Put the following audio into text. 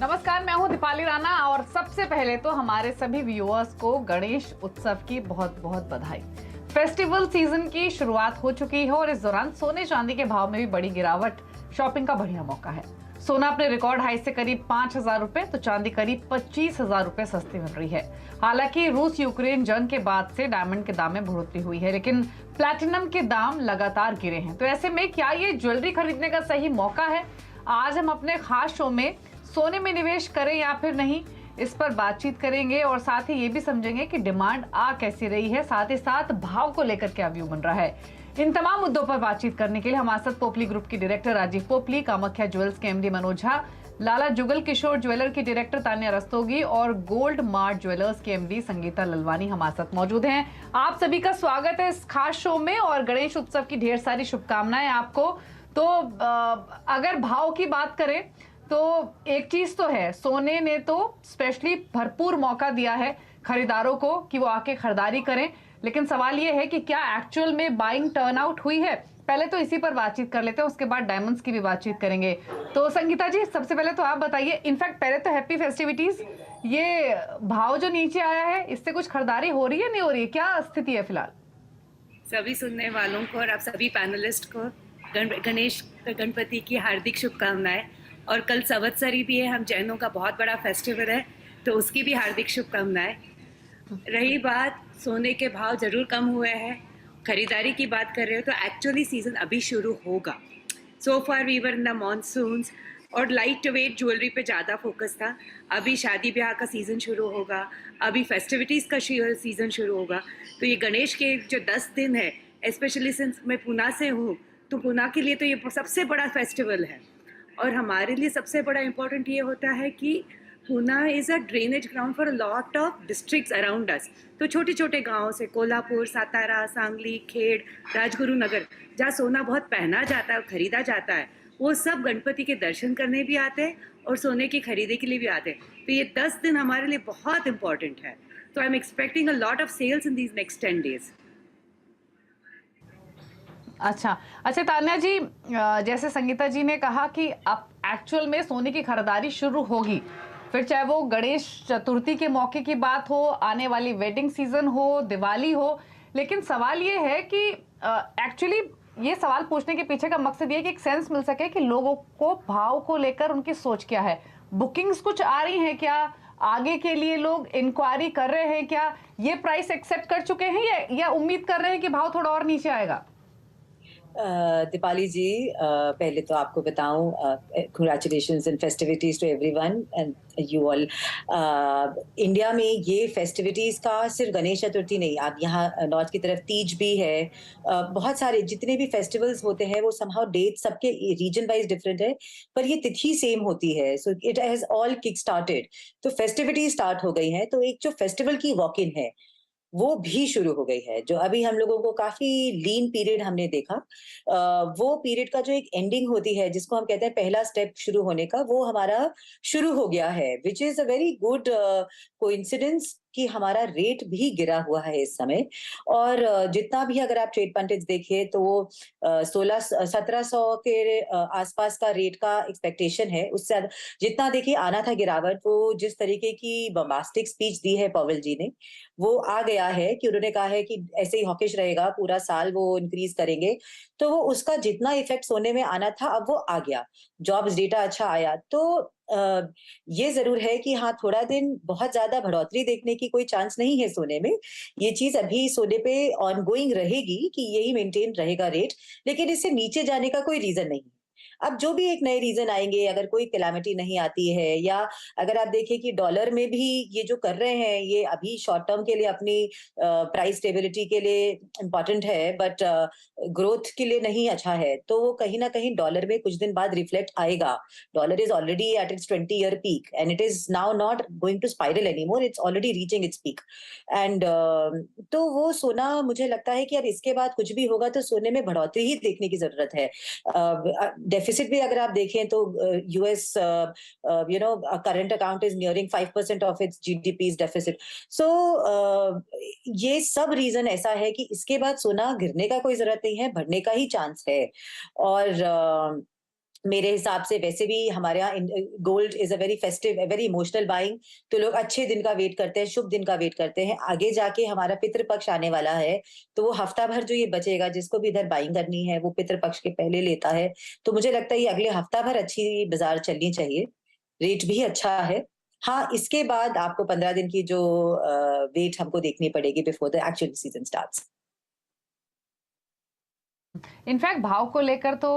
नमस्कार, मैं हूं दीपाली राणा और सबसे पहले तो हमारे सभी व्यूअर्स को गणेश उत्सव की बहुत बहुत बधाई। फेस्टिवल सीजन की शुरुआत हो चुकी है और इस दौरान सोने चांदी के भाव में भी बड़ी गिरावट शॉपिंग का बढ़िया मौका है। सोना अपने रिकॉर्ड हाई से करीब 5,000 रुपए तो चांदी करीब 25,000 रुपए सस्ती मिल रही है। हालांकि रूस यूक्रेन जंग के बाद से डायमंड के दाम में बढ़ोतरी हुई है, लेकिन प्लैटिनम के दाम लगातार गिरे हैं। तो ऐसे में क्या ये ज्वेलरी खरीदने का सही मौका है? आज हम अपने खास शो में सोने में निवेश करें या फिर नहीं, इस पर बातचीत करेंगे और साथ ही ये भी समझेंगे कि डिमांड आ कैसी रही है, साथ ही साथ भाव को लेकर क्या व्यू बन रहा है। इन तमाम मुद्दों पर बातचीत करने के लिए हमारे साथ पोपली ग्रुप की डायरेक्टर राजीव पोपली, कामाख्या ज्वेल्स के एमडी मनोज झा, लाला जुगल किशोर ज्वेलर की डायरेक्टर तान्या रस्तोगी और गोल्ड मार्ट ज्वेलर्स के एमडी संगीता ललवानी हमारे साथ मौजूद हैं। आप सभी का स्वागत है इस खास शो में और गणेश उत्सव की ढेर सारी शुभकामनाएं आपको। तो अगर भाव की बात करें तो एक चीज तो है, सोने ने तो स्पेशली भरपूर मौका दिया है खरीदारों को कि वो आके खरीदारी करें, लेकिन सवाल ये है कि क्या एक्चुअल में बाइंग टर्नआउट हुई है। पहले तो इसी पर बातचीत कर लेते हैं, उसके बाद डायमंड्स की भी बातचीत करेंगे। तो संगीता जी, सबसे पहले तो आप बताइए, इनफैक्ट पहले तो हैप्पी फेस्टिविटीज। ये भाव जो नीचे आया है, इससे कुछ खरीदारी हो रही है, नहीं हो रही है, क्या स्थिति है फिलहाल? सभी सुनने वालों को और आप सभी पैनलिस्ट को गणेश गणपति की हार्दिक शुभकामनाएं। और कल संवत्सरी भी है, हम जैनों का बहुत बड़ा फेस्टिवल है, तो उसकी भी हार्दिक शुभकामनाएं। रही बात सोने के भाव जरूर कम हुए हैं, खरीदारी की बात कर रहे हो तो एक्चुअली सीजन अभी शुरू होगा। So far we were in the monsoons और लाइट वेट ज्वेलरी पे ज़्यादा फोकस था। अभी शादी ब्याह का सीज़न शुरू होगा, अभी फेस्टिविटीज़ का सीज़न शुरू होगा। तो ये गणेश के जो 10 दिन है, स्पेशली सिंस मैं पूना से हूँ, तो पूना के लिए तो ये सबसे बड़ा फेस्टिवल है। और हमारे लिए सबसे बड़ा इम्पोर्टेंट ये होता है कि Poona is a drainage ground for a lot of districts around us. तो छोटे छोटे गाँव से कोल्हापुर, सातारा, सांगली, खेड़, राजगुरुनगर, जहाँ सोना बहुत पहना जाता है और ख़रीदा जाता है, वो सब गणपति के दर्शन करने भी आते हैं और सोने की खरीदी के लिए भी आते हैं। तो ये 10 दिन हमारे लिए बहुत इंपॉर्टेंट है। तो I am expecting a lot of sales in these next 10 days। अच्छा अच्छा, तान्या जी, जैसे संगीता जी ने कहा कि अब एक्चुअल में सोने की खरीदारी शुरू होगी, फिर चाहे वो गणेश चतुर्थी के मौके की बात हो, आने वाली वेडिंग सीजन हो, दिवाली हो, लेकिन सवाल ये है कि एक्चुअली ये सवाल पूछने के पीछे का मकसद ये कि एक सेंस मिल सके कि लोगों को भाव को लेकर उनकी सोच क्या है। बुकिंग्स कुछ आ रही हैं क्या? आगे के लिए लोग इंक्वायरी कर रहे हैं क्या? ये प्राइस एक्सेप्ट कर चुके हैं या उम्मीद कर रहे हैं कि भाव थोड़ा और नीचे आएगा? दीपाली जी, पहले तो आपको बताऊं, congratulations and festivities to everyone and you all. India में ये फेस्टिविटीज का सिर्फ गणेश चतुर्थी नहीं, आप यहाँ नॉर्थ की तरफ तीज भी है। बहुत सारे जितने भी फेस्टिवल्स होते हैं वो समहाउ डेट सबके रीजन वाइज डिफरेंट है, पर ये तिथि सेम होती है। So it has all kick started, तो फेस्टिविटी स्टार्ट हो गई है। तो एक जो फेस्टिवल की वॉक इन है वो भी शुरू हो गई है। जो अभी हम लोगों को काफी लीन पीरियड हमने देखा, वो पीरियड का जो एक एंडिंग होती है, जिसको हम कहते हैं पहला स्टेप शुरू होने का, वो हमारा शुरू हो गया है, which is a very good coincidence कि हमारा रेट भी गिरा हुआ है इस समय। और जितना भी अगर आप ट्रेड पंडित्स देखिए तो वो 1600-1700 के आसपास का रेट का एक्सपेक्टेशन है। उससे जितना देखिए आना था गिरावट, वो जिस तरीके की बम्बास्टिक स्पीच दी है पॉवेल जी ने, वो आ गया है कि उन्होंने कहा है कि ऐसे ही हॉकिश रहेगा पूरा साल, वो इंक्रीज करेंगे। तो वो उसका जितना इफेक्ट सोने में आना था अब वो आ गया। जॉब्स डेटा अच्छा आया, तो ये जरूर है कि हाँ, थोड़ा दिन बहुत ज्यादा बढ़ोतरी देखने की कोई चांस नहीं है सोने में। ये चीज अभी सोने पे ऑनगोइंग रहेगी कि यही मेंटेन रहेगा रेट, लेकिन इससे नीचे जाने का कोई रीजन नहीं। अब जो भी एक नए रीजन आएंगे, अगर कोई कैलामिटी नहीं आती है, या अगर आप देखिए कि डॉलर में भी ये जो कर रहे हैं, ये अभी शॉर्ट टर्म के लिए अपनी प्राइस स्टेबिलिटी के लिए इम्पोर्टेंट है, बट ग्रोथ के लिए नहीं अच्छा है, तो वो कहीं ना कहीं डॉलर में कुछ दिन बाद रिफ्लेक्ट आएगा। Dollar is already at its 20-year peak and it is now not going to spiral anymore, it's already reaching its peak. And तो वो सोना, मुझे लगता है कि अब इसके बाद कुछ भी होगा तो सोने में बढ़ोतरी ही देखने की जरूरत है। डेफिसिट भी अगर आप देखें तो US current account is nearing 5% of its GDP deficit. So ये सब रीजन ऐसा है कि इसके बाद सोना गिरने का कोई जरूरत नहीं है, बढ़ने का ही चांस है। और मेरे हिसाब से वैसे भी हमारे यहाँ gold is a very festive, very emotional buying. तो लोग अच्छे दिन का वेट करते हैं, शुभ दिन का वेट करते हैं। आगे जाके हमारा पितृपक्ष आने वाला है, तो वो हफ्ता भर जो ये बचेगा, जिसको भी इधर बाइंग करनी है वो पितृपक्ष के पहले लेता है। तो मुझे लगता है ये अगले हफ्ता भर अच्छी बाजार चलनी चाहिए, रेट भी अच्छा है। हाँ, इसके बाद आपको 15 दिन की जो वेट हमको देखनी पड़ेगी before the actual season starts. In fact भाव को लेकर तो